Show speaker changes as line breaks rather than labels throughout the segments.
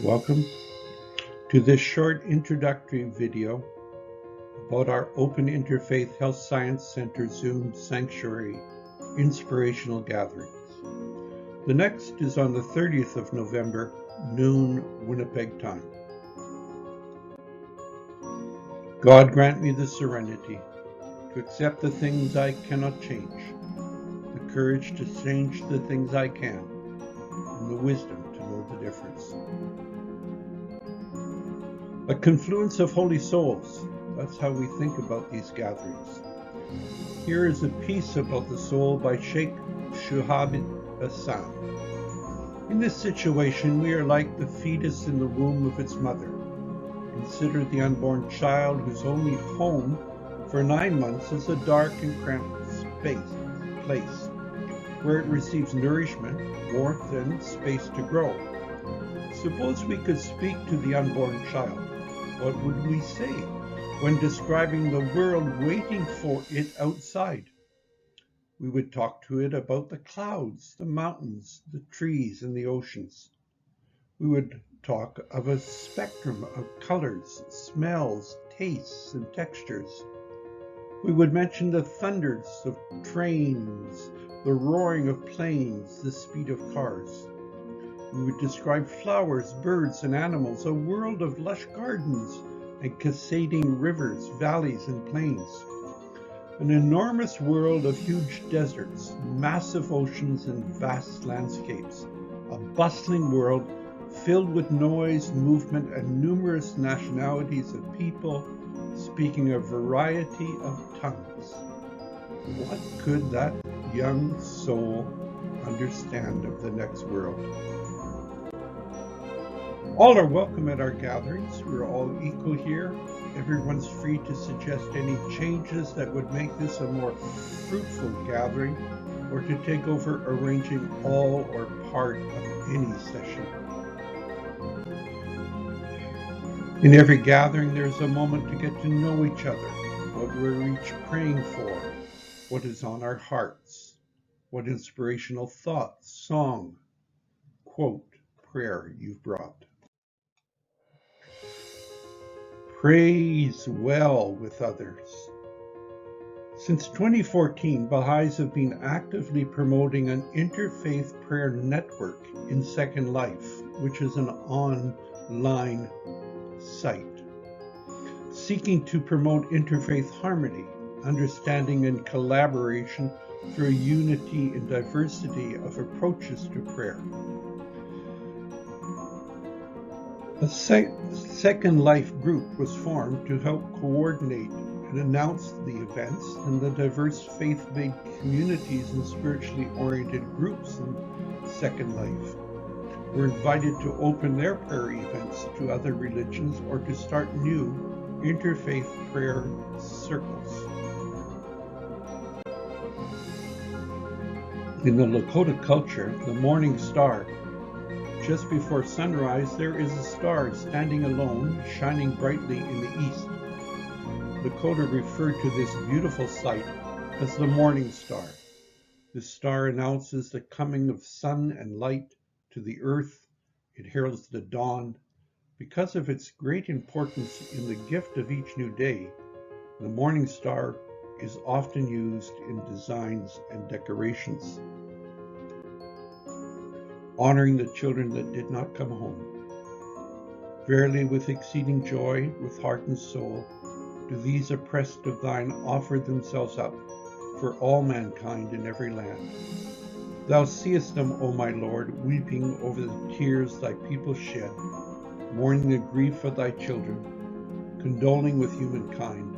Welcome to this short introductory video about our Open Interfaith Health Science Center Zoom Sanctuary Inspirational Gatherings. The next is on the 30th of November, noon Winnipeg time. God grant me the serenity to accept the things I cannot change, the courage to change the things I can, and the wisdom to know the difference. A confluence of holy souls, that's how we think about these gatherings. Here is a piece about the soul by Sheikh Shuhab Hassan. In this situation, we are like the fetus in the womb of its mother. Consider the unborn child whose only home for 9 months is a dark and cramped place where it receives nourishment, warmth, and space to grow. Suppose we could speak to the unborn child. What would we say when describing the world waiting for it outside? We would talk to it about the clouds, the mountains, the trees, and the oceans. We would talk of a spectrum of colors, smells, tastes, and textures. We would mention the thunders of trains, the roaring of planes, the speed of cars. We would describe flowers, birds, and animals, a world of lush gardens and cascading rivers, valleys, and plains. An enormous world of huge deserts, massive oceans, and vast landscapes. A bustling world filled with noise, movement, and numerous nationalities of people speaking a variety of tongues. What could that young soul understand of the next world? All are welcome at our gatherings. We're all equal here. Everyone's free to suggest any changes that would make this a more fruitful gathering, or to take over arranging all or part of any session. In every gathering, there's a moment to get to know each other, what we're each praying for, what is on our hearts, what inspirational thought, song, quote, prayer you've brought. Praise well with others. Since 2014, Baha'is have been actively promoting an interfaith prayer network in Second Life, which is an online site, seeking to promote interfaith harmony, understanding, and collaboration through unity and diversity of approaches to prayer. A Second Life group was formed to help coordinate and announce the events and the diverse faith-based communities and spiritually oriented groups in Second Life were invited to open their prayer events to other religions or to start new interfaith prayer circles. In the Lakota culture, the morning star, just before sunrise, there is a star standing alone, shining brightly in the east. Lakota referred to this beautiful sight as the morning star. This star announces the coming of sun and light to the earth. It heralds the dawn. Because of its great importance in the gift of each new day, the morning star is often used in designs and decorations. Honoring the children that did not come home. Verily, with exceeding joy, with heart and soul, do these oppressed of thine offer themselves up for all mankind in every land. Thou seest them, O my Lord, weeping over the tears thy people shed, mourning the grief of thy children, condoling with humankind,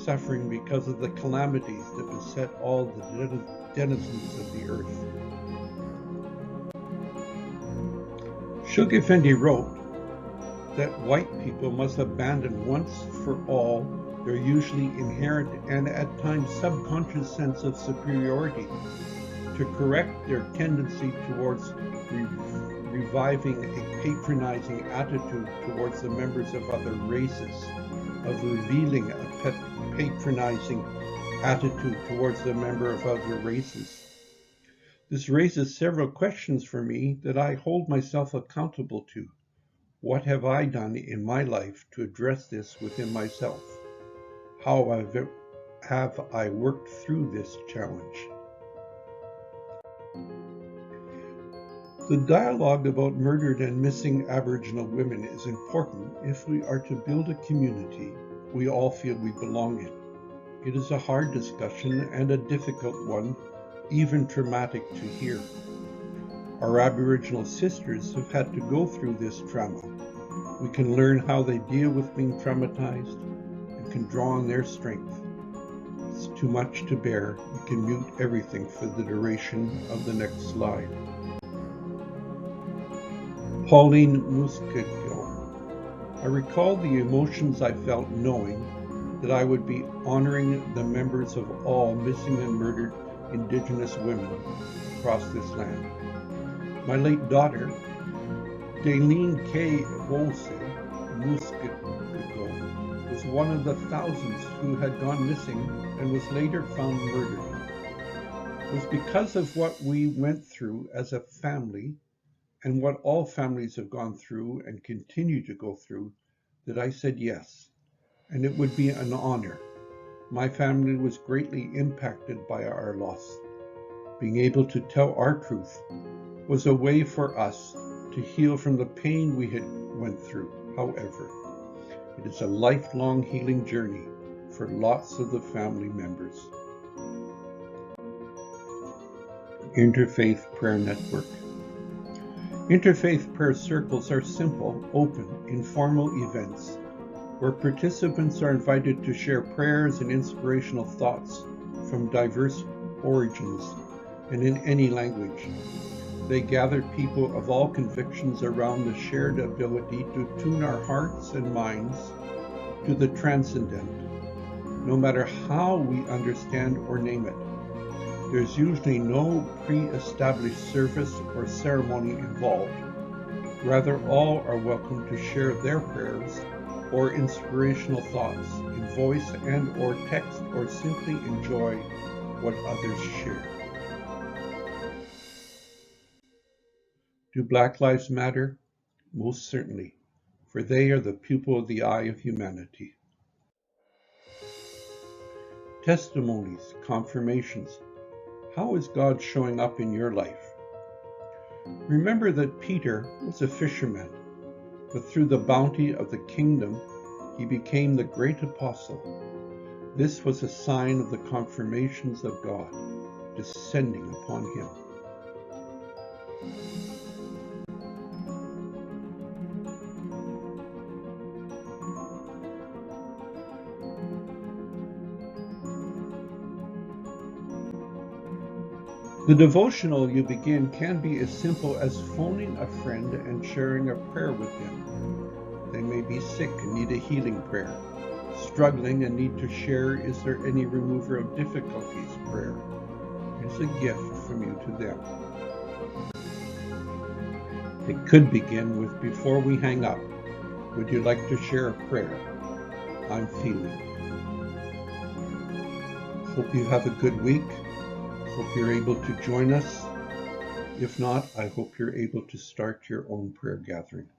suffering because of the calamities that beset all the denizens of the earth. Shuk Effendi wrote that white people must abandon once for all their usually inherent and at times subconscious sense of superiority to correct their tendency towards reviving a patronizing attitude towards the members of other races, of revealing a patronizing attitude towards the member of other races. This raises several questions for me that I hold myself accountable to. What have I done in my life to address this within myself? How have I worked through this challenge? The dialogue about murdered and missing Aboriginal women is important if we are to build a community we all feel we belong in. It is a hard discussion and a difficult one, even traumatic to hear. Our Aboriginal sisters have had to go through this trauma. We can learn how they deal with being traumatized and can draw on their strength. It's too much to bear. You can mute everything for the duration of the next slide. Pauline Muskego. I recall the emotions I felt knowing that I would be honoring the members of all missing and murdered Indigenous women across this land. My late daughter, Daleen K. Wose Muskego, was one of the thousands who had gone missing and was later found murdered. It was because of what we went through as a family and what all families have gone through and continue to go through that I said yes, and it would be an honor. My family was greatly impacted by our loss. Being able to tell our truth was a way for us to heal from the pain we had went through. However, it is a lifelong healing journey for lots of the family members. Interfaith Prayer Network. Interfaith prayer circles are simple, open, informal events where participants are invited to share prayers and inspirational thoughts from diverse origins and in any language. They gather people of all convictions around the shared ability to tune our hearts and minds to the transcendent, no matter how we understand or name it. There's usually no pre-established service or ceremony involved. Rather, all are welcome to share their prayers or inspirational thoughts in voice and or text, or simply enjoy what others share. Do Black Lives Matter? Most certainly, for they are the pupil of the eye of humanity. Testimonies, confirmations. How is God showing up in your life? Remember that Peter was a fisherman, but through the bounty of the kingdom, he became the great apostle. This was a sign of the confirmations of God descending upon him. The devotional you begin can be as simple as phoning a friend and sharing a prayer with them. They may be sick and need a healing prayer, struggling and need to share "Is there any remover of difficulties?" prayer. It's a gift from you to them. It could begin with, "Before we hang up, would you like to share a prayer? I'm feeling." Hope you have a good week. Hope you're able to join us. If not, I hope you're able to start your own prayer gathering.